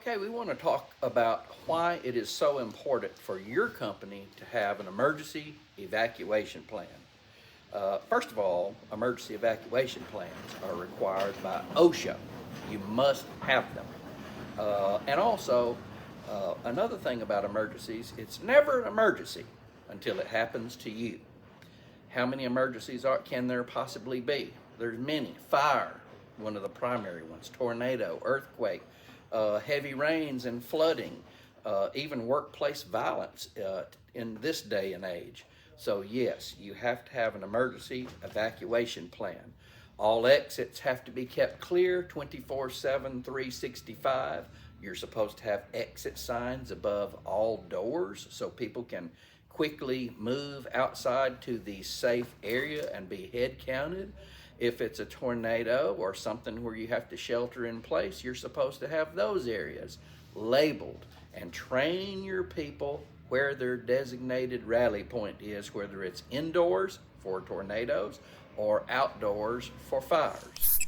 Okay, we want to talk about why it is so important for your company to have an emergency evacuation plan. First of all, emergency evacuation plans are required by OSHA. You must have them. And also, another thing about emergencies, it's never an emergency until it happens to you. How many emergencies can there possibly be? There's many. Fire, one of the primary ones, tornado, earthquake, heavy rains and flooding, even workplace violence in this day and age. So yes, you have to have an emergency evacuation plan. All exits have to be kept clear 24/7, 365. You're supposed to have exit signs above all doors so people can quickly move outside to the safe area and be head counted. If it's a tornado or something where you have to shelter in place, you're supposed to have those areas labeled and train your people where their designated rally point is, whether it's indoors for tornadoes or outdoors for fires.